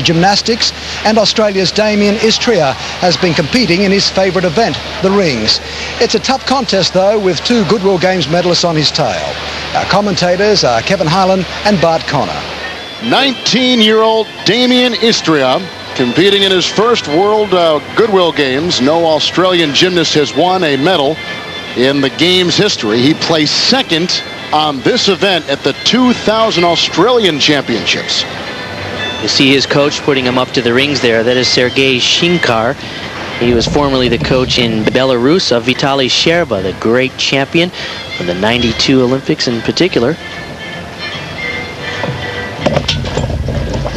Gymnastics, and Australia's Damien Istria has been competing in his favourite event, the rings. It's a tough contest though, with 2 Goodwill Games medalists on his tail. Our commentators are Kevin Harlan and Bart Connor. 19-year-old Damien Istria competing in his first World Goodwill Games. No Australian gymnast has won a medal in the Games history. He placed second on this event at the 2000 Australian Championships. You see his coach putting him up to the rings there. That is Sergei Shinkar. He was formerly the coach in Belarus of Vitaly Sherba, the great champion of the '92 Olympics in particular.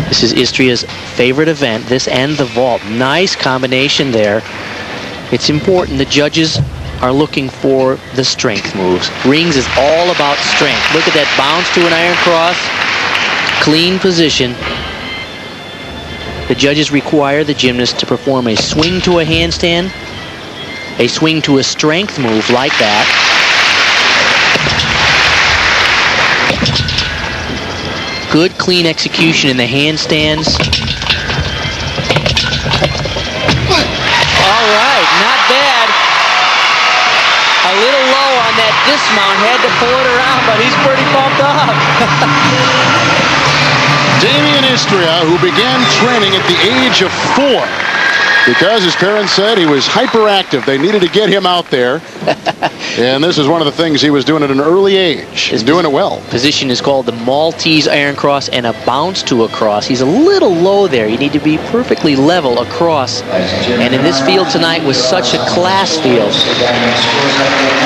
This is Istria's favorite event, this and the vault. Nice combination there. It's important. The judges are looking for the strength moves. Rings is all about strength. Look at that bounce to an iron cross. Clean position. The judges require the gymnast to perform a swing to a handstand, a swing to a strength move like that. Good clean execution in the handstands. All right, not bad. A little low on that dismount, had to pull it around, but he's pretty pumped up. Damien Istria, who began training at the age of 4 because his parents said he was hyperactive. They needed to get him out there. And this is one of the things he was doing at an early age. He's doing it well. Position is called the Maltese iron cross and a bounce to a cross. He's a little low there. You need to be perfectly level across. And in this field tonight with such a class field,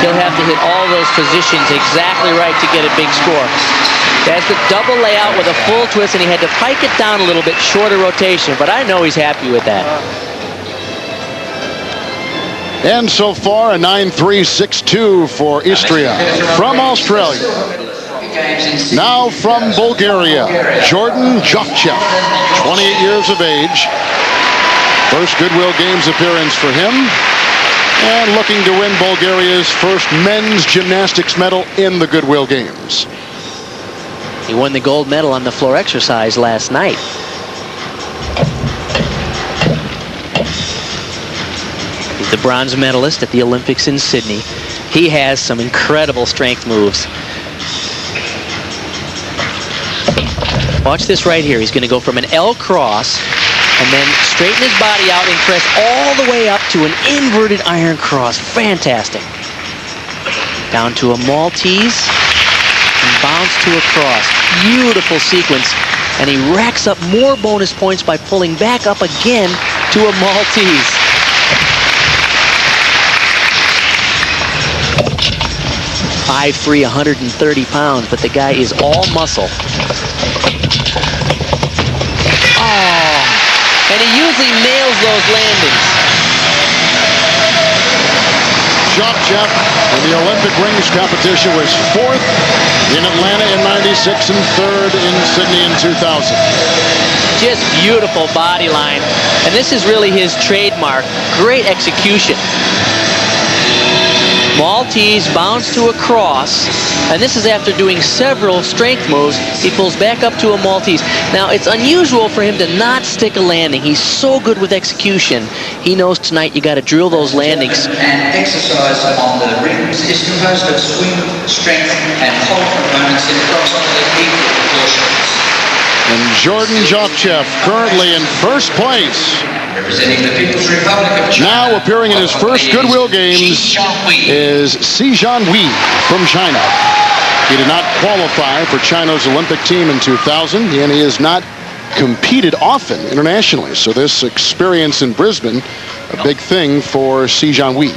he'll have to hit all those positions exactly right to get a big score. That's the double layout with a full twist, and he had to pike it down a little bit, shorter rotation, but I know he's happy with that. And so far, a 9.362 for Istria from Australia. Now from Bulgaria, Jordan Jovtchev, 28 years of age. First Goodwill Games appearance for him. And looking to win Bulgaria's first men's gymnastics medal in the Goodwill Games. He won the gold medal on the floor exercise last night. He's the bronze medalist at the Olympics in Sydney. He has some incredible strength moves. Watch this right here. He's going to go from an L cross and then straighten his body out and press all the way up to an inverted iron cross. Fantastic. Down to a Maltese. Bounce to a cross. Beautiful sequence. And he racks up more bonus points by pulling back up again to a Maltese. .53, 130 pounds, but the guy is all muscle. Oh, and he usually nails those landings. Jovtchev in the Olympic rings competition was 4th in Atlanta in '96 and 3rd in Sydney in 2000. Just beautiful body line. And this is really his trademark. Great execution. Maltese bounce to a cross. And this is after doing several strength moves. He pulls back up to a Maltese. Now, it's unusual for him to not stick a landing. He's so good with execution. He knows tonight you got to drill those landings. And exercise on the rings is composed of swing, strength, and hold components in approximately equal proportions. And Jordan Jovtchev currently in first place. Representing the People's Republic of China. Now appearing in his first Goodwill Games is Cjan Wei from China. He did not qualify for China's Olympic team in 2000, and he has not competed often internationally. So this experience in Brisbane, a big thing for Cjan Wei.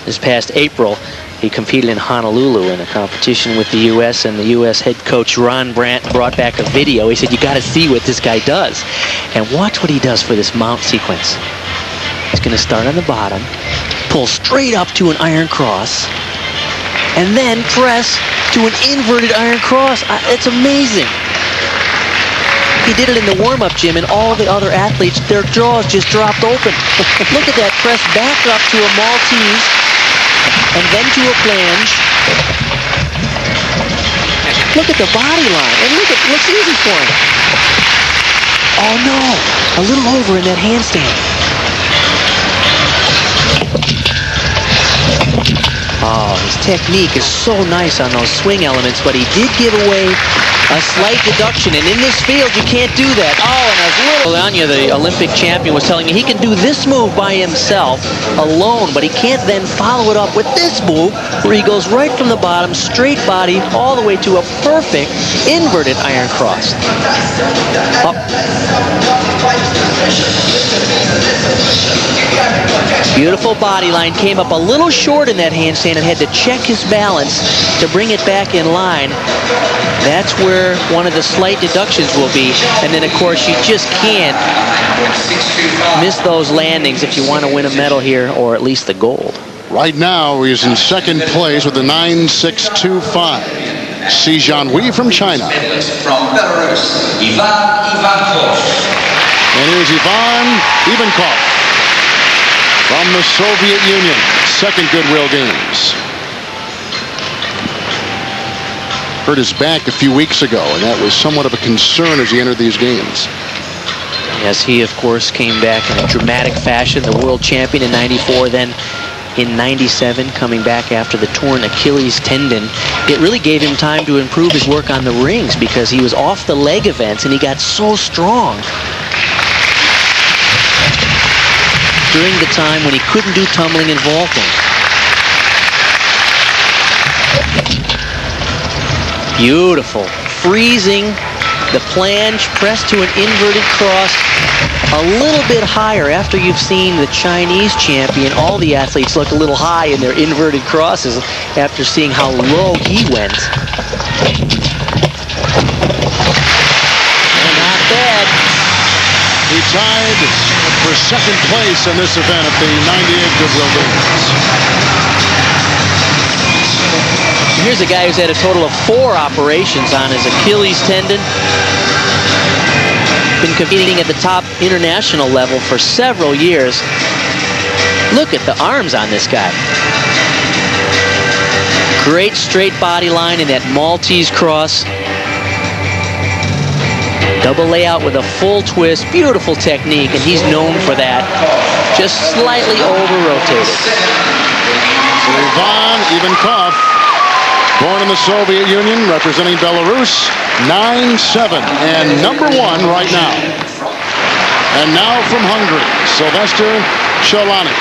This past April, he competed in Honolulu in a competition with the U.S., and the U.S. head coach Ron Brandt brought back a video. He said, you got to see what this guy does. And watch what he does for this mount sequence. He's going to start on the bottom, pull straight up to an iron cross, and then press to an inverted iron cross. It's amazing. He did it in the warm-up gym, and all the other athletes, their jaws just dropped open. Look at that, press back up to a Maltese, and then to a flange. Look at the body line, and look, it looks easy for him. Oh no, a little over in that handstand. Oh, his technique is so nice on those swing elements, but he did give away a slight deduction, and in this field, you can't do that. Oh, and a little... Anya, the Olympic champion, was telling me he can do this move by himself, alone, but he can't then follow it up with this move, where he goes right from the bottom, straight body, all the way to a perfect inverted iron cross. Up. Beautiful body line, came up a little short in that handstand and had to check his balance to bring it back in line. That's where one of the slight deductions will be. And then, of course, you just can't miss those landings if you want to win a medal here, or at least the gold. Right now, he's in second place with a 9.625. Cjan Wei from China. From Belarus, Ivon Iov. And here's Ivon Iov from the Soviet Union. Second Goodwill Games. Hurt his back a few weeks ago, and that was somewhat of a concern as he entered these games. Yes, he, of course, came back in a dramatic fashion, the world champion in '94, then in '97, coming back after the torn Achilles tendon. It really gave him time to improve his work on the rings because he was off the leg events, and he got so strong during the time when he couldn't do tumbling and vaulting. Beautiful. Freezing the flange, pressed to an inverted cross a little bit higher. After you've seen the Chinese champion, all the athletes look a little high in their inverted crosses after seeing how low he went. And not bad. He tied for second place in this event at the '98 Goodwill Games. Here's a guy who's had a total of 4 operations on his Achilles tendon. Been competing at the top international level for several years. Look at the arms on this guy. Great straight body line in that Maltese cross. Double layout with a full twist. Beautiful technique, and he's known for that. Just slightly over-rotated. Ivon Iov, born in the Soviet Union, representing Belarus, 9-7 and #1 right now. And now from Hungary, Sylvester Csollany,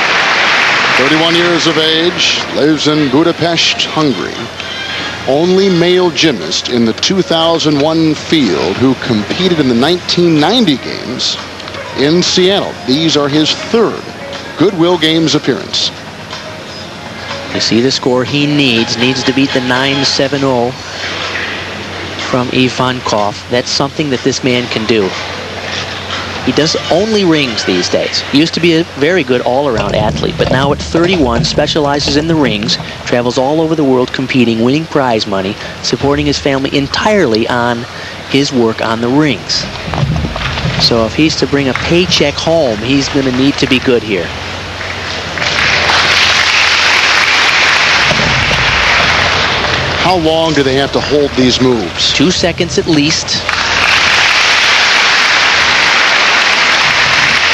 31 years of age, lives in Budapest, Hungary. Only male gymnast in the 2001 field who competed in the 1990 Games in Seattle. These are his 3rd Goodwill Games appearance. You see the score he needs to beat the 9.70 from Ivon Iov. That's something that this man can do. He does only rings these days. He used to be a very good all-around athlete, but now at 31, specializes in the rings, travels all over the world competing, winning prize money, supporting his family entirely on his work on the rings. So if he's to bring a paycheck home, he's going to need to be good here. How long do they have to hold these moves? 2 seconds at least.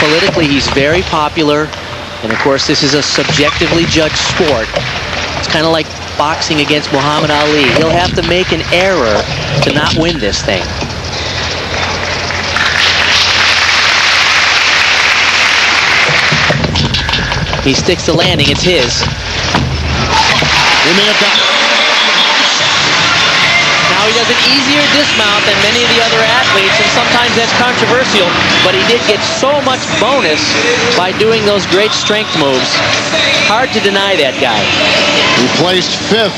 Politically, he's very popular. And of course, this is a subjectively judged sport. It's kind of like boxing against Muhammad Ali. He'll have to make an error to not win this thing. He sticks the landing, it's his. They may have got... Now he does an easier dismount than many of the other athletes, and sometimes that's controversial, but he did get so much bonus by doing those great strength moves. Hard to deny that guy. He placed 5th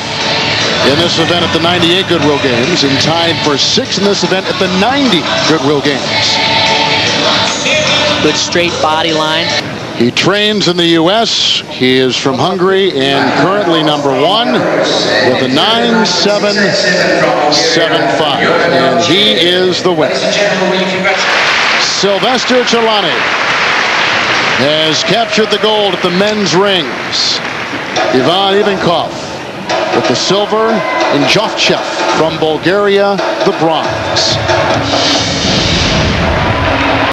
in this event at the '98 Goodwill Games and tied for 6th in this event at the '90 Goodwill Games. Good straight body line. He trains in the U.S. He is from Hungary and currently #1 with a 9.775. And he is the winner. Sylvester Csollany has captured the gold at the men's rings. Ivon Iov with the silver, and Jovtchev from Bulgaria, the bronze.